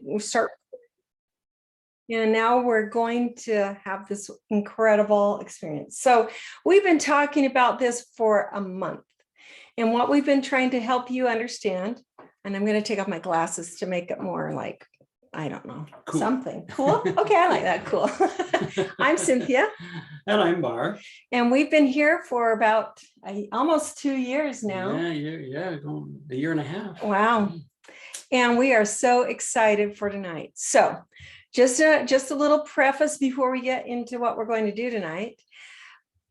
we start. And now we're going to have this incredible experience. So we've been talking about this for a month. And what we've been trying to help you understand, and I'm going to take off my glasses to make it more like, I don't know, cool. Something cool. Okay, I like that. Cool. I'm Cynthia. And I'm Bar. And we've been here for about almost 2 years now. Yeah, a year and a half. Wow. And we are so excited for tonight. So just a little preface before we get into what we're going to do tonight.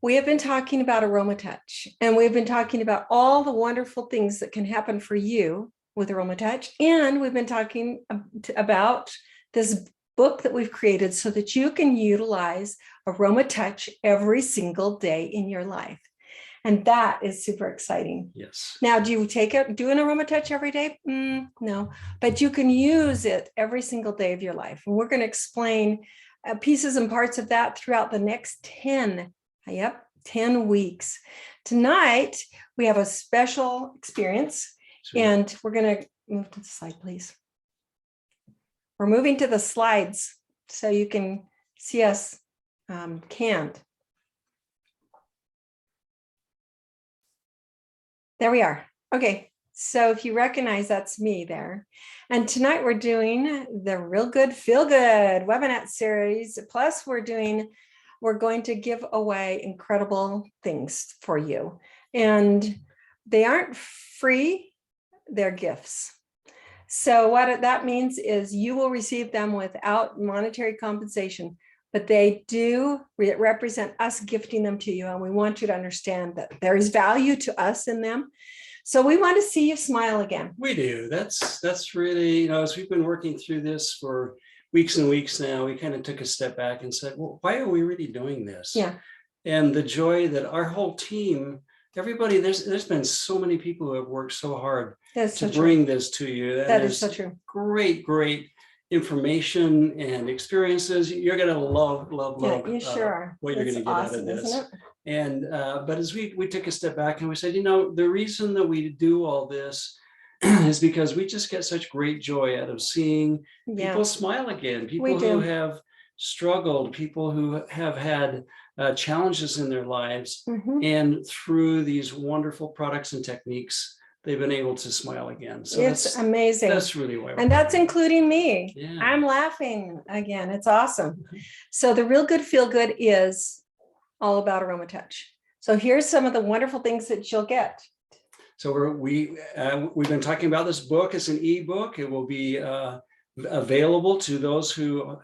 We have been talking about AromaTouch, and we've been talking about all the wonderful things that can happen for you with AromaTouch. And we've been talking about this book that we've created so that you can utilize AromaTouch every single day in your life. And that is super exciting. Yes. Now, do you do an AromaTouch every day? No, but you can use it every single day of your life. And we're going to explain pieces and parts of that throughout the next 10 weeks. Tonight, we have a special experience. Sweet. And we're going to move to the slide, please. We're moving to the slides so you can see us canned. There we are. Okay, so if you recognize, that's me there. And tonight we're doing the Real Good Feel Good Webinette series. Plus we're going to give away incredible things for you. And they aren't free, they're gifts. So what that means is you will receive them without monetary compensation, but they do represent us gifting them to you. And we want you to understand that there is value to us in them. So we want to see you smile again. We do. That's really, as we've been working through this for weeks and weeks now, we kind of took a step back and said, well, why are we really doing this? Yeah. And the joy that our whole team, everybody, there's been so many people who have worked so hard to bring this to you. That is so true. Great information and experiences. You're going to love you sure are. What you're going to get awesome, out of this. Isn't it? And but as we took a step back and we said, the reason that we do all this is because we just get such great joy out of seeing people smile again, people who have struggled, people who have had challenges in their lives, and through these wonderful products and techniques, they've been able to smile again. So it's amazing. That's really why. And that's including me. Yeah. I'm laughing again. It's awesome. So the Real Good Feel Good is all about AromaTouch. So here's some of the wonderful things that you'll get. So we've been talking about this book. It's an ebook. It will be available to those who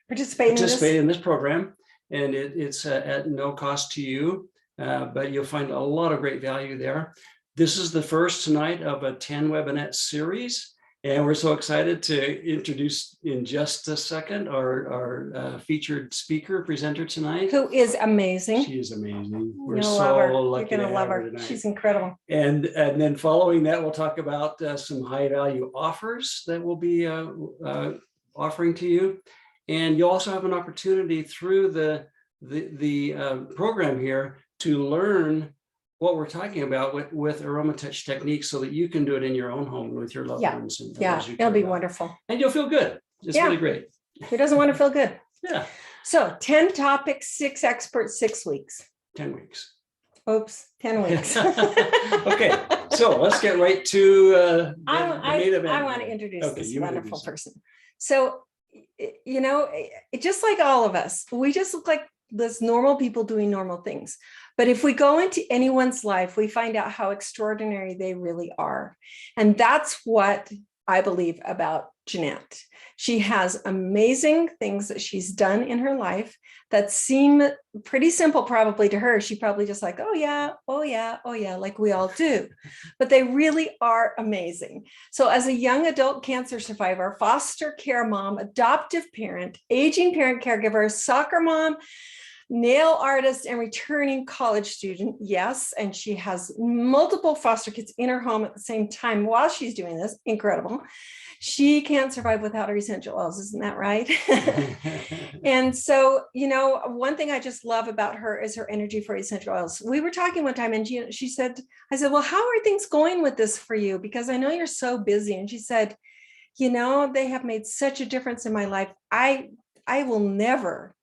participate in this program, and it's at no cost to you. But you'll find a lot of great value there. This is the first tonight of a 10 Webinette series, and we're so excited to introduce in just a second our featured speaker presenter tonight. Who is amazing. She is amazing. We're so lucky to have her tonight. She's incredible. And then following that, we'll talk about some high value offers that we'll be offering to you. And you'll also have an opportunity through the program here to learn what we're talking about with AromaTouch Technique so that you can do it in your own home with your loved ones. And it'll be wonderful. And you'll feel good. It's really great. Who doesn't want to feel good? Yeah. So 10 topics, 6 experts, 6 weeks. 10 weeks. Oops, 10 weeks. Okay, so let's get right to the main event. I want to introduce this wonderful person. So, just like all of us, we just look like this normal people doing normal things. But if we go into anyone's life, we find out how extraordinary they really are. And that's what I believe about Jeannette. She has amazing things that she's done in her life that seem pretty simple probably to her. She probably just like, oh yeah, like we all do. But they really are amazing. So as a young adult cancer survivor, foster care mom, adoptive parent, aging parent caregiver, soccer mom, nail artist, and returning college student. Yes, and she has multiple foster kids in her home at the same time while she's doing this. Incredible. She can't survive without her essential oils. Isn't that right? And so, one thing I just love about her is her energy for essential oils. We were talking one time and she said, I said, well, how are things going with this for you? Because I know you're so busy. And she said, they have made such a difference in my life. I will never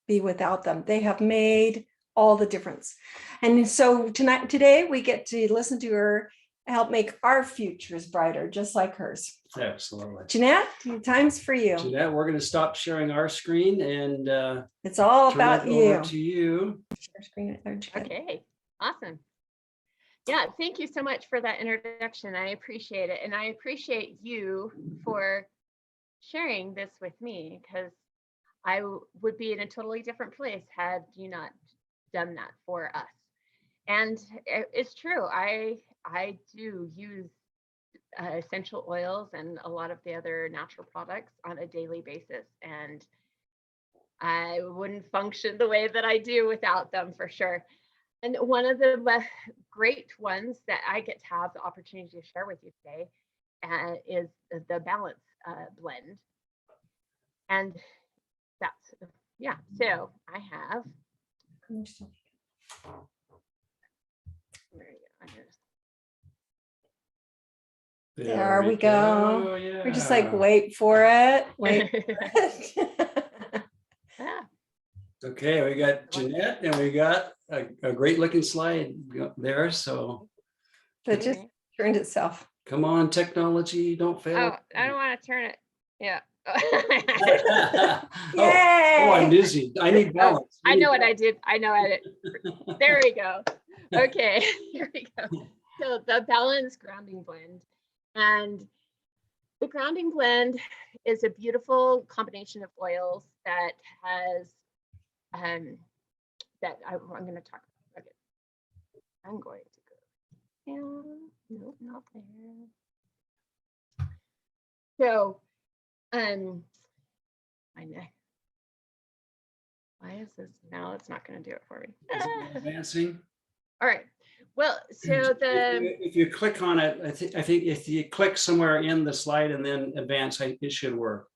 be without them. They have made all the difference. And so today we get to listen to her help make our futures brighter, just like hers. Absolutely. Jeannette, time's for you. Jeannette, we're going to stop sharing our screen and it's all turn about it you. over to you. Share screen right there, Jeannette. Okay, awesome. Yeah, thank you so much for that introduction. I appreciate it. And I appreciate you for sharing this with me, because I would be in a totally different place had you not done that for us. And it's true. I do use essential oils and a lot of the other natural products on a daily basis. And I wouldn't function the way that I do without them, for sure. And one of the great ones that I get to have the opportunity to share with you today is the Balance blend. And that's, yeah, so I have, there you go. There we go. Yeah. We're just like, wait for it. Wait. Yeah. Okay, we got Jeannette and we got a great looking slide there. So It just turned itself. come on, technology, don't fail. Oh, I don't want to turn it. Yeah. Oh, I'm dizzy. I need balance. I know what I did. I know I did. There we go. Okay, here we go. So the Balance grounding blend. And the grounding blend is a beautiful combination of oils that has I'm going to talk about. Okay. I'm going to go. Yeah, no, not there. So, my neck. Why is this now? It's not going to do it for me. Advancing. All right. Well, so if you click on it, I think if you click somewhere in the slide and then advance, it should work.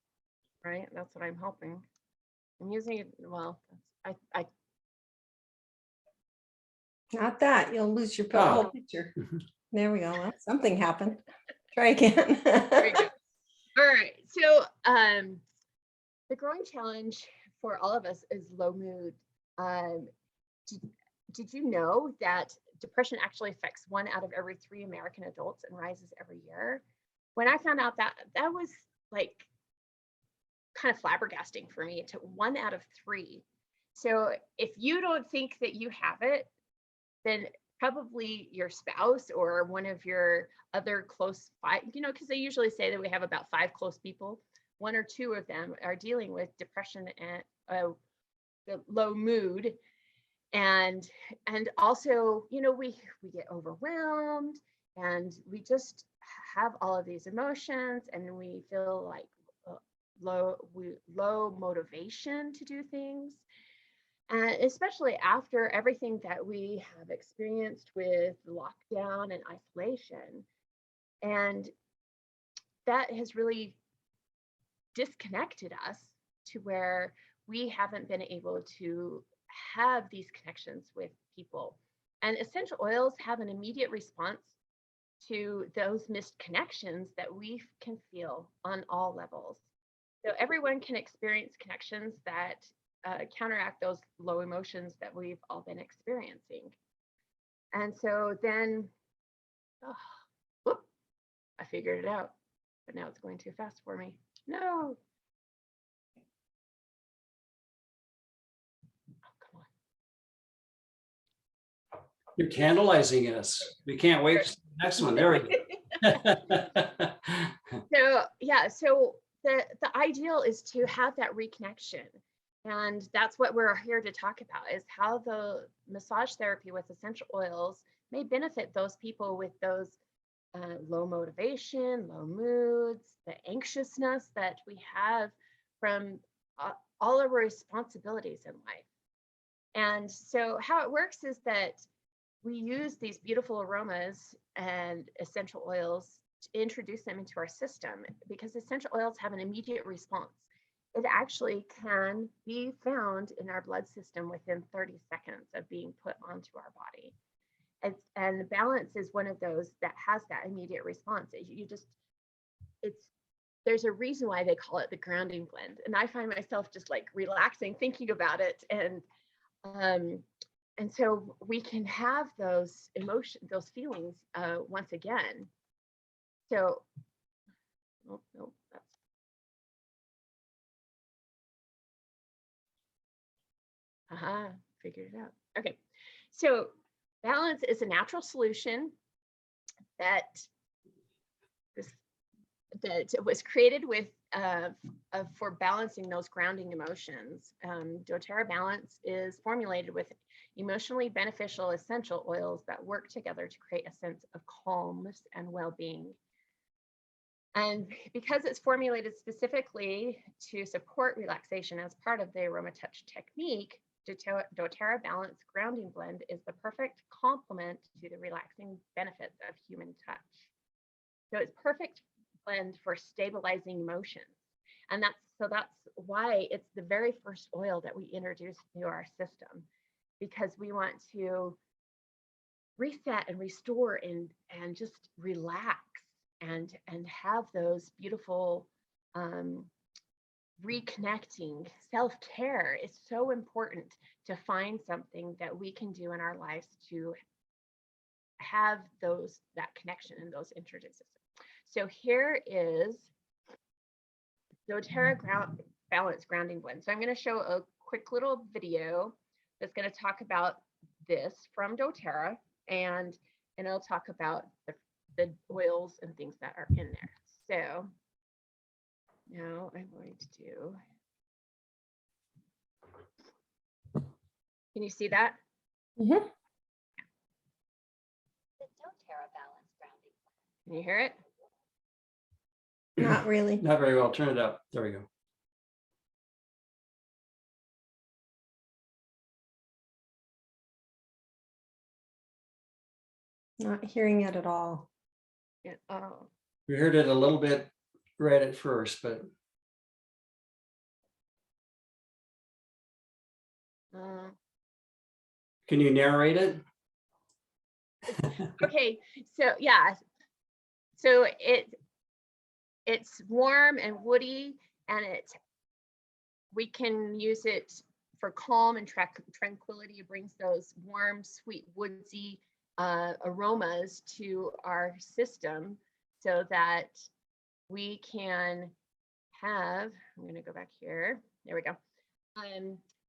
Right. That's what I'm hoping. I'm using it. Well, I Not that. You'll lose your whole picture. There we go. Well, something happened. Try again. There we go. All right. So the growing challenge for all of us is low mood. Did you know that depression actually affects 1 out of every 3 American adults and rises every year? When I found out that was like kind of flabbergasting for me, to 1 out of 3. So if you don't think that you have it, then probably your spouse or one of your other close 5, because they usually say that we have about 5 close people, 1 or 2 of them are dealing with depression and the low mood. And also, we get overwhelmed and we just have all of these emotions and we feel like low motivation to do things. And especially after everything that we have experienced with lockdown and isolation. And that has really disconnected us to where we haven't been able to have these connections with people. And essential oils have an immediate response to those missed connections that we can feel on all levels. So everyone can experience connections that counteract those low emotions that we've all been experiencing. And so then, I figured it out, but now it's going too fast for me. No. Oh, come on. You're candlizing us. We can't wait for the next one. There we go. So yeah, so the ideal is to have that reconnection. And that's what we're here to talk about, is how the massage therapy with essential oils may benefit those people with those low motivation, low moods, the anxiousness that we have from all of our responsibilities in life. And so how it works is that we use these beautiful aromas and essential oils to introduce them into our system, because essential oils have an immediate response. It actually can be found in our blood system within 30 seconds of being put onto our body. And the Balance is one of those that has that immediate response. there's a reason why they call it the grounding blend. And I find myself just like relaxing, thinking about it. And so we can have those emotions, those feelings once again. So, oh, no, that's, figured it out. Okay, so balance is a natural solution that was created with for balancing those grounding emotions. doTERRA Balance is formulated with emotionally beneficial essential oils that work together to create a sense of calmness and well-being. And because it's formulated specifically to support relaxation as part of the AromaTouch technique, doTERRA Balance Grounding Blend is the perfect complement to the relaxing benefits of human touch. So it's perfect blend for stabilizing emotions. And that's why it's the very first oil that we introduce to our system, because we want to reset and restore and just relax and have those beautiful reconnecting. Self-care is so important, to find something that we can do in our lives to have that connection and those introduces. So here is doTERRA Balance Grounding Blend. So I'm going to show a quick little video that's going to talk about this from doTERRA, and it'll talk about the oils and things that are in there. So now I'm going to do, can you see that? Mm-hmm. The doTERRA Balance Grounding Blend. Can you hear it? Not really. Not very well. Turn it up. There we go. Not hearing it at all. Yeah. Oh. We heard it a little bit right at first, but can you narrate it? Okay, so yeah, so it's warm and woody, and we can use it for calm and tranquility. It brings those warm, sweet, woodsy aromas to our system, so that we can have, I'm going to go back here. There we go.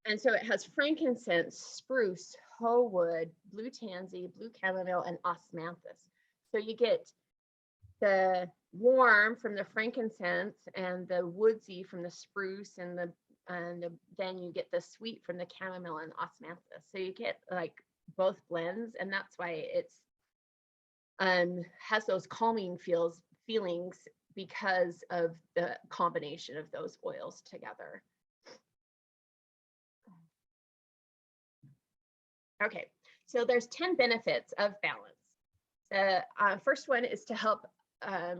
And so it has frankincense, spruce, hoe wood, blue tansy, blue chamomile, and osmanthus. So you get the warm from the frankincense and the woodsy from the spruce, and then you get the sweet from the chamomile and osmanthus. So you get like both blends, and that's why it's has those calming feelings because of the combination of those oils together. Okay, so there's 10 benefits of balance. The first one is to help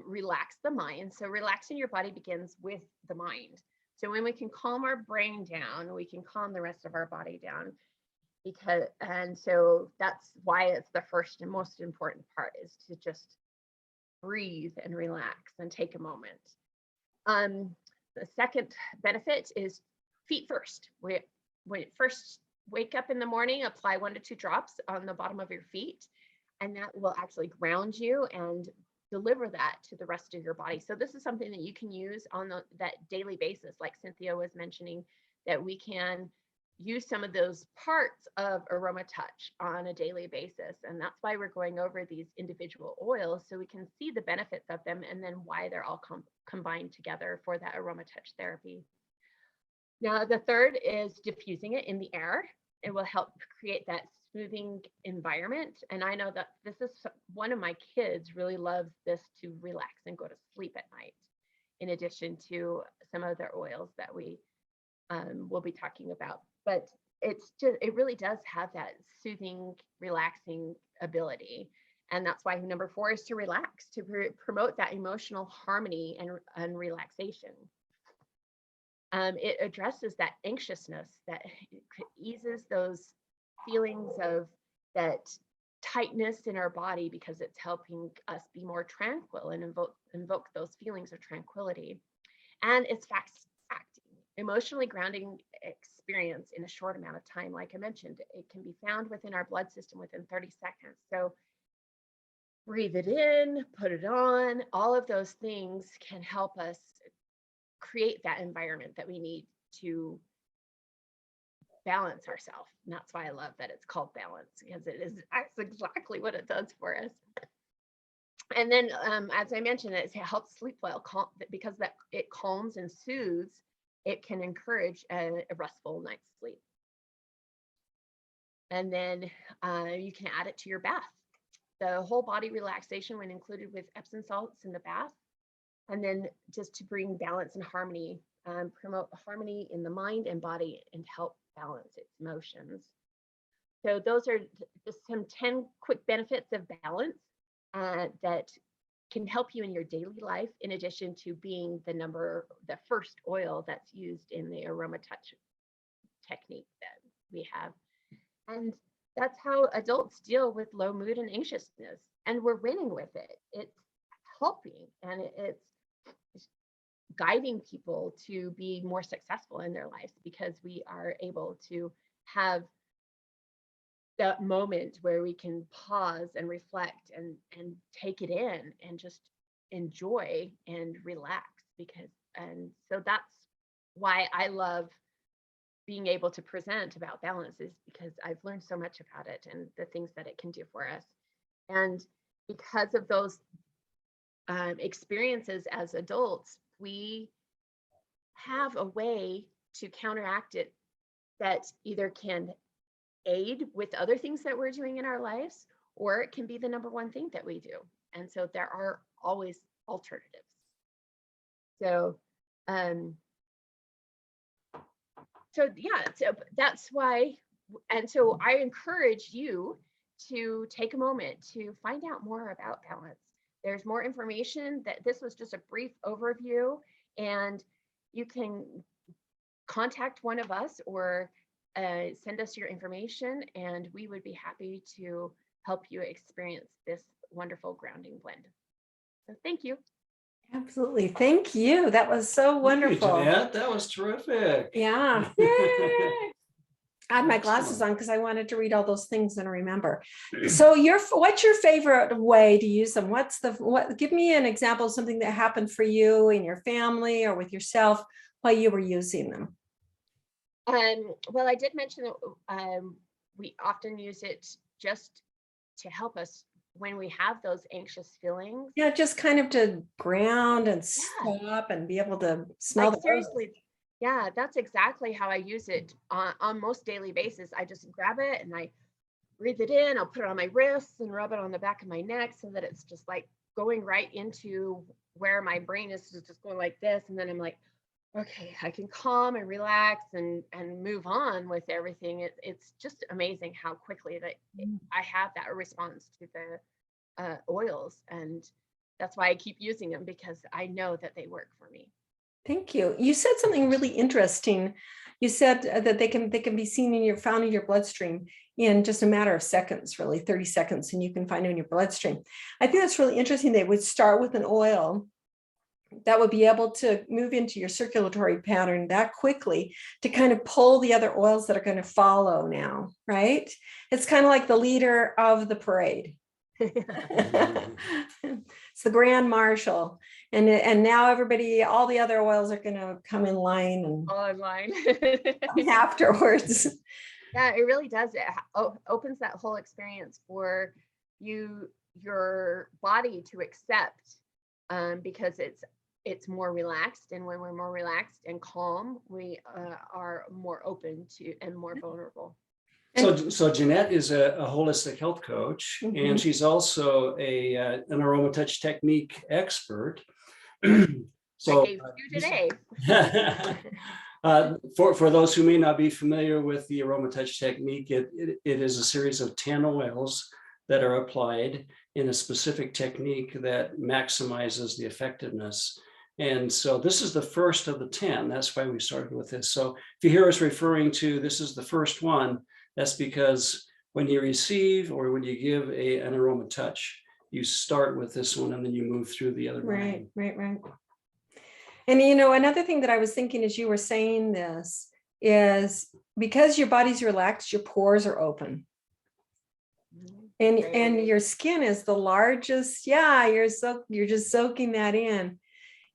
relax the mind. So relaxing your body begins with the mind. So when we can calm our brain down, we can calm the rest of our body down. And so that's why it's the first and most important part, is to just breathe and relax and take a moment. The second benefit is feet first. When it first wake up in the morning, apply 1 to 2 drops on the bottom of your feet, and that will actually ground you and deliver that to the rest of your body. So this is something that you can use on that daily basis, like Cynthia was mentioning, that we can use some of those parts of AromaTouch on a daily basis. And that's why we're going over these individual oils, so we can see the benefits of them and then why they're all combined together for that AromaTouch therapy. Now, the third is diffusing it in the air. It will help create that smoothing environment. And I know that this is one of my kids really loves this to relax and go to sleep at night, in addition to some other oils that we will be talking about. But it really does have that soothing, relaxing ability. And that's why number 4 is to relax, to promote that emotional harmony and relaxation. It addresses that anxiousness, that eases those feelings of that tightness in our body because it's helping us be more tranquil and invoke those feelings of tranquility. And it's fast-acting, emotionally grounding experience in a short amount of time. Like I mentioned, it can be found within our blood system within 30 seconds. So breathe it in, put it on. All of those things can help us create that environment that we need to balance ourselves. And that's why I love that it's called balance, because that's exactly what it does for us. And then, as I mentioned, it helps sleep well, because that it calms and soothes. It can encourage a restful night's sleep. And then you can add it to your bath. The whole body relaxation when included with Epsom salts in the bath. And then just to bring balance and harmony, promote harmony in the mind and body and help balance its emotions. So those are just some 10 quick benefits of balance that can help you in your daily life, in addition to being the first oil that's used in the AromaTouch technique that we have. And that's how adults deal with low mood and anxiousness. And we're winning with it. It's helping, and it's guiding people to be more successful in their lives, because we are able to have that moment where we can pause and reflect and take it in and just enjoy and relax. So that's why I love being able to present about balance, is because I've learned so much about it and the things that it can do for us. And because of those experiences as adults, we have a way to counteract it that either can aid with other things that we're doing in our lives, or it can be the number one thing that we do. And so there are always alternatives. So, so that's why, and so I encourage you to take a moment to find out more about balance. There's more information. That this was just a brief overview, and you can contact one of us or send us your information, and we would be happy to help you experience this wonderful grounding blend. So thank you. Absolutely. Thank you. That was so wonderful. Thank you, Jeannette. That was terrific. Yeah. Yay. I had my glasses on because I wanted to read all those things and remember. So what's your favorite way to use them? Give me an example of something that happened for you in your family or with yourself while you were using them. Well, I did mention that we often use it just to help us when we have those anxious feelings. Yeah, just kind of to ground and stop and be able to smell the seriously. Yeah, that's exactly how I use it on most daily basis. I just grab it and I breathe it in. I'll put it on my wrists and rub it on the back of my neck so that it's just like going right into where my brain is just going like this. And then I'm like, okay, I can calm and relax and move on with everything. It's just amazing how quickly that I have that response to the oils. And that's why I keep using them, because I know that they work for me. Thank you. You said something really interesting. You said that they can be found in your bloodstream in just a matter of seconds, really 30 seconds, and you can find it in your bloodstream. I think that's really interesting. They would start with an oil that would be able to move into your circulatory pattern that quickly to kind of pull the other oils that are going to follow now, right? It's kind of like the leader of the parade. It's the grand marshal, and now all the other oils are going to come in line and all in line afterwards. Yeah, it really does. It opens that whole experience for your body to accept, because it's more relaxed, and when we're more relaxed and calm, we are more open to and more vulnerable. So Jeannette is a holistic health coach, and she's also an AromaTouch Technique expert. So I gave you today. For those who may not be familiar with the AromaTouch Technique, it is a series of 10 oils that are applied in a specific technique that maximizes the effectiveness. And so this is the first of the 10. That's why we started with this. So if you hear us referring to this is the first one, that's because when you receive or when you give an AromaTouch, you start with this one and then you move through the other Right, 9. right. And you know, another thing that I was thinking as you were saying this is because your body's relaxed, your pores are open. And your skin is the largest. Yeah, you're just soaking that in.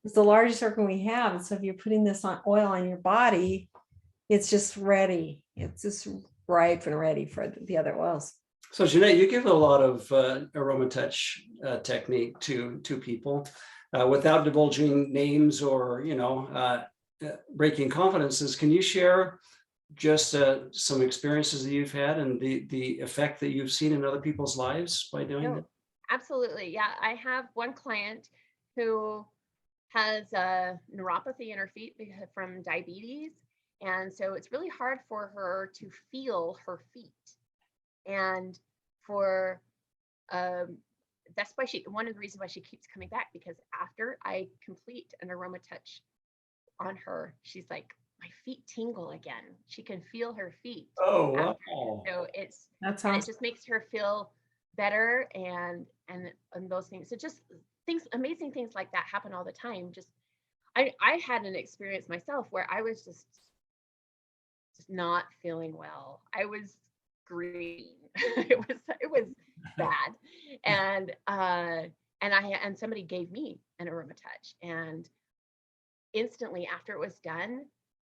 It's the largest organ we have. And so if you're putting this oil on your body, it's just ready. It's just ripe and ready for the other oils. So Jeannette, you give a lot of AromaTouch technique to people without divulging names or, breaking confidences. Can you share just some experiences that you've had and the effect that you've seen in other people's lives by doing it? Absolutely. Yeah. I have one client who has a neuropathy in her feet from diabetes. And so it's really hard for her to feel her feet. And for that's why one of the reasons why she keeps coming back, because after I complete an AromaTouch on her, she's like, my feet tingle again. She can feel her feet. Oh, wow. So That's awesome. it just makes her feel better and those things. So just amazing things like that happen all the time. Just I had an experience myself where I was just not feeling well. I was green. it was bad. And somebody gave me an AromaTouch, and instantly after it was done,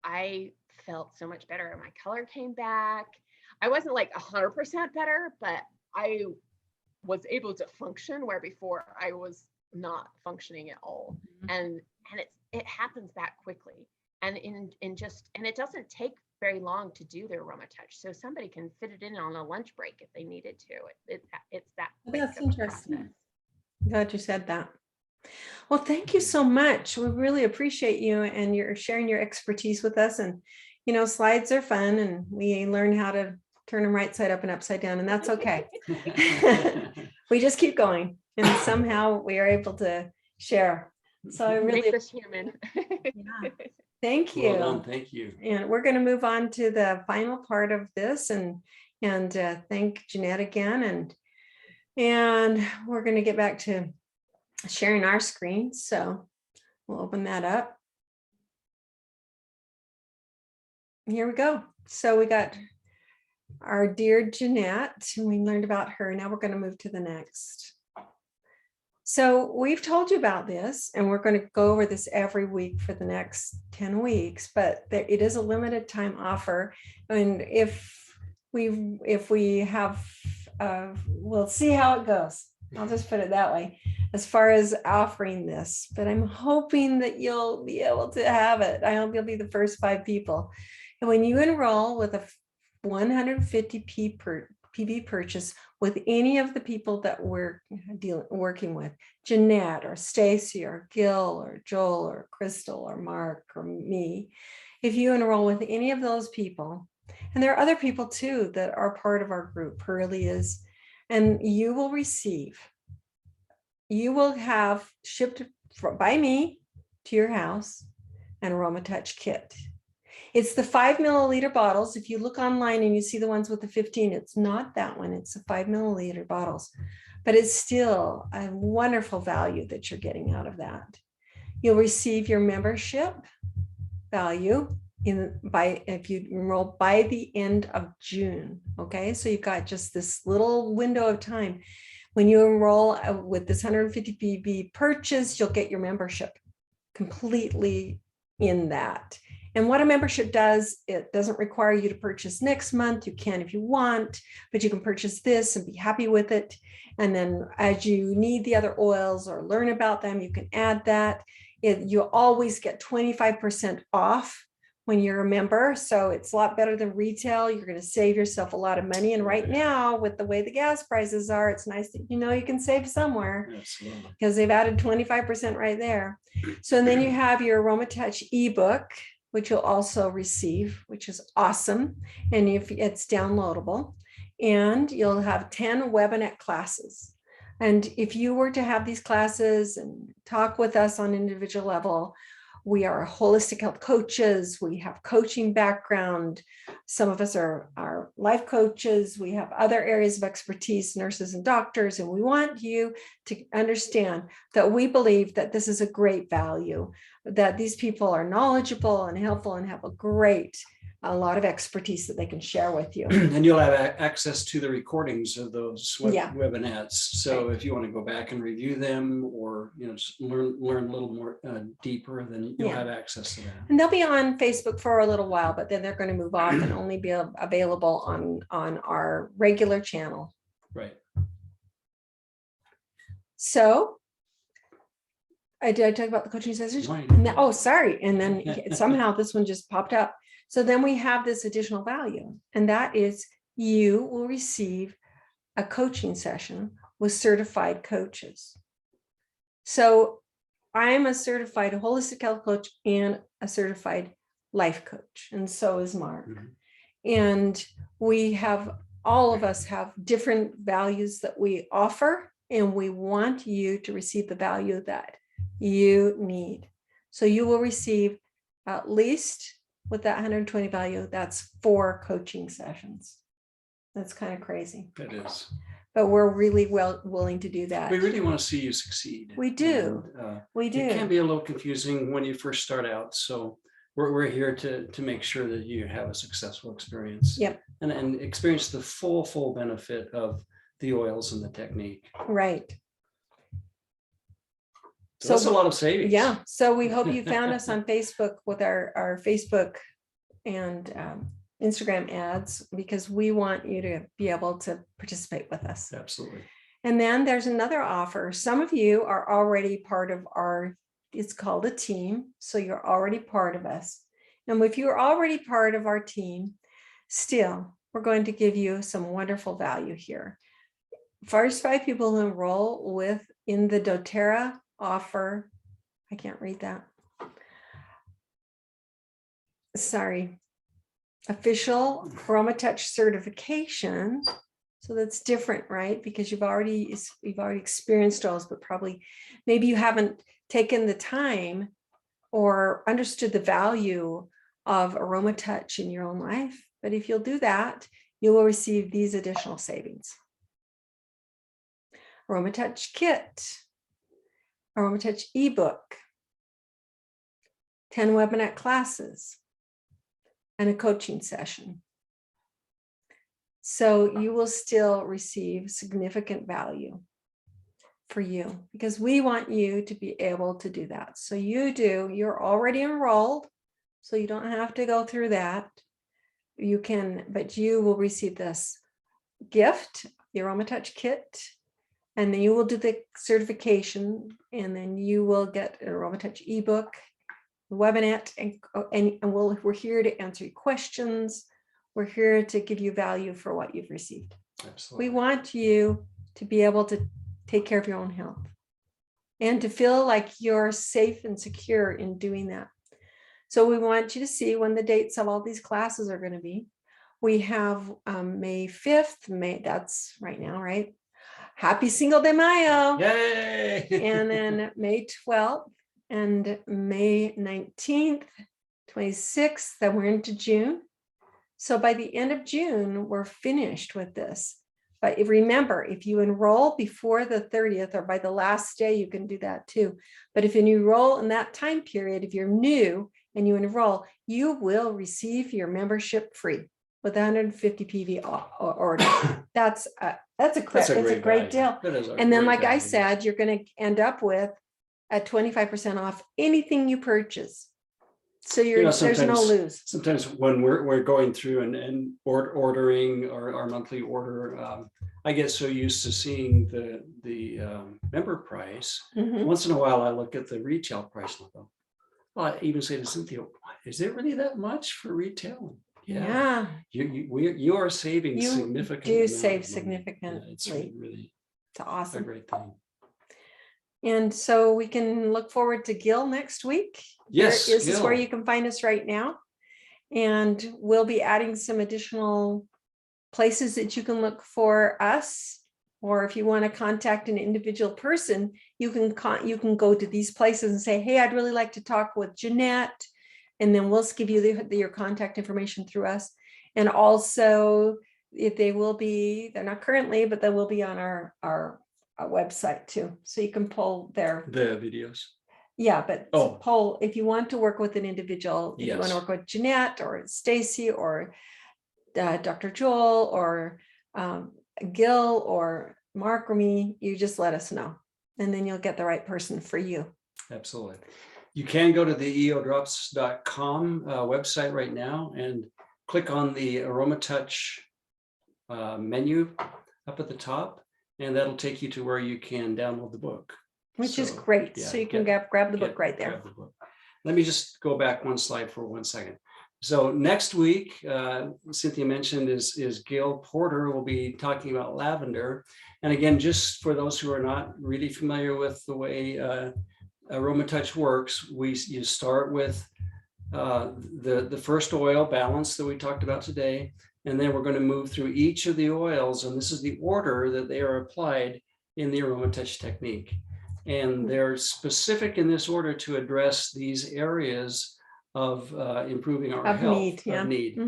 I felt so much better. My color came back. I wasn't like 100% better, but I was able to function where before I was not functioning at all. And it happens that quickly. And and it doesn't take very long to do their AromaTouch. So somebody can fit it in on a lunch break if they needed to. It's that quick. That's interesting. Glad you said that. Well, thank you so much. We really appreciate you and you're sharing your expertise with us. And, slides are fun and we learn how to turn them right side up and upside down, and that's okay. We just keep going and somehow we are able to share. So I really makes us human. Yeah. Thank you. Well done. Thank you. And we're going to move on to the final part of this and thank Jeannette again. And we're going to get back to sharing our screen. So we'll open that up. Here we go. So we got our dear Jeannette, and we learned about her. Now we're going to move to the next. So we've told you about this, and we're going to go over this every week for the next 10 weeks, but it is a limited time offer. And if we have, we'll see how it goes. I'll just put it that way, as far as offering this, but I'm hoping that you'll be able to have it. I hope you'll be the first 5 people. And when you enroll with a 150 PV purchase with any of the people that we're working with, Jeannette or Stacy or Gil or Joel or Crystal or Mark or me, if you enroll with any of those people, and there are other people too that are part of our group, Pearlie is, and you will have shipped by me to your house an AromaTouch kit. It's the 5 milliliter bottles. If you look online and you see the ones with the 15, it's not that one. It's the 5 milliliter bottles, but it's still a wonderful value that you're getting out of that. You'll receive your membership value if you enroll by the end of June. Okay, so you've got just this little window of time. When you enroll with this 150 PV purchase, you'll get your membership completely in that. And what a membership does, it doesn't require you to purchase next month. You can if you want, but you can purchase this and be happy with it. And then as you need the other oils or learn about them, you can add that. You always get 25% off when you're a member. So it's a lot better than retail. You're going to save yourself a lot of money. And right now, with the way the gas prices are, it's nice that you can save somewhere. Absolutely. Because they've added 25% right there. So and then you have your AromaTouch ebook, which you'll also receive, which is awesome. And if it's downloadable, and you'll have 10 Webinette classes. And if you were to have these classes and talk with us on an individual level, We are holistic health coaches. We have coaching background. Some of us are life coaches. We have other areas of expertise, nurses and doctors. And we want you to understand that we believe that this is a great value, that these people are knowledgeable and helpful and have a lot of expertise that they can share with you. And you'll have access to the recordings of those Yeah. webinettes. So if you want to go back and review them, or just learn a little more deeper, then you'll have access to that. And they'll be on Facebook for a little while, but then they're going to move off and only be available on our regular channel. Right. So did I talk about the coaching sessions? Right. Oh, sorry. And then somehow this one just popped up. So then we have this additional value, and that is you will receive a coaching session with certified coaches. So I'm a certified holistic health coach and a certified life coach, and so is Mark. And all of us have different values that we offer, and we want you to receive the value that you need. So you will receive at least, with that 120 value, that's 4 coaching sessions. That's kind of crazy. It is. But we're really willing to do that. We really want to see you succeed. We do. We do. It can be a little confusing when you first start out. So we're here to make sure that you have a successful experience. Yep. And experience the full benefit of the oils and the technique. Right. So that's a lot of savings. Yeah. So we hope you found us on Facebook with our Facebook and Instagram ads, because we want you to be able to participate with us. Absolutely. And then there's another offer. Some of you are already part of it's called a team. So you're already part of us. And if you're already part of our team, still, we're going to give you some wonderful value here. First 5 people who enroll in the doTERRA offer, I can't read that. Sorry. Official AromaTouch certification. So that's different, right? Because you've already experienced oils, but maybe you haven't taken the time or understood the value of AromaTouch in your own life. But if you'll do that, you will receive these additional savings. AromaTouch kit, AromaTouch ebook, 10 Webinette classes, and a coaching session. So you will still receive significant value for you, because we want you to be able to do that. So you're already enrolled, so you don't have to go through that. But you will receive this gift, the AromaTouch kit, and then you will do the certification, and then you will get an AromaTouch ebook, Webinette, and we're here to answer your questions. We're here to give you value for what you've received. Absolutely. We want you to be able to take care of your own health and to feel like you're safe and secure in doing that. So we want you to see when the dates of all these classes are going to be. We have May 5th, that's right now, right? Happy Cinco de Mayo. Yay! And then May 12th and May 19th, 26th, then we're into June. So by the end of June, we're finished with this. But remember, if you enroll before the 30th or by the last day, you can do that too. But if you enroll in that time period, if you're new and you enroll, you will receive your membership free with 150 PV order. That's a great deal. And then, like I said, you're going to end up with a 25% off anything you purchase. So there's no lose. Sometimes when we're going through and ordering our monthly order, I get so used to seeing the member price. Mm-hmm. Once in a while, I look at the retail price and go, well, I even say to Cynthia, is it really that much for retail? Yeah. You are saving significantly. You do save significantly. Yeah, it's really it's awesome. a great thing. And so we can look forward to Gil next week. Yes, This is where you can find us right now. And we'll be adding some additional places that you can look for us Or if you want to contact an individual person, you can go to these places and say, hey, I'd really like to talk with Jeannette. And then we'll give you your contact information through us. And also, if they will be, they're not currently, but they will be on our website too. So you can pull the videos. Yeah, but pull, if you want to work with an individual, if you want to work with Jeannette or Stacy or Dr. Joel or Gil or Mark or me, you just let us know, and then you'll get the right person for you. Absolutely. You can go to the eodrops.com website right now and click on the AromaTouch menu up at the top, and that'll take you to where you can download the book. Which is great. So you can grab the book right there. Let me just go back one slide for 1 second. So next week, Cynthia mentioned is Gail Porter will be talking about lavender. And again, just for those who are not really familiar with the way AromaTouch works, you start with the first oil balance that we talked about today, and then we're going to move through each of the oils, and this is the order that they are applied in the AromaTouch technique. And they're specific in this order to address these areas of improving our health of need.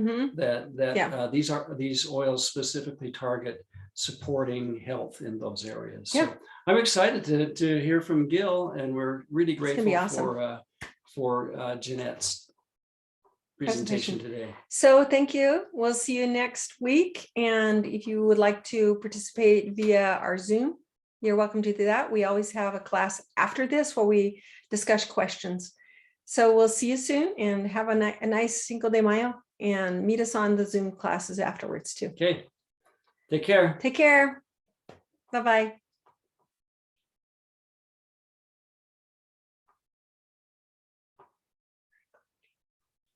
These oils specifically target supporting health in those areas. So I'm excited to hear from Gil, and we're really grateful for Jeanette's presentation today. So thank you. We'll see you next week. And if you would like to participate via our Zoom, you're welcome to do that. We always have a class after this where we discuss questions. So we'll see you soon, and have a nice Cinco de Mayo, and meet us on the Zoom classes afterwards too. Okay. Take care. Take care. Bye-bye.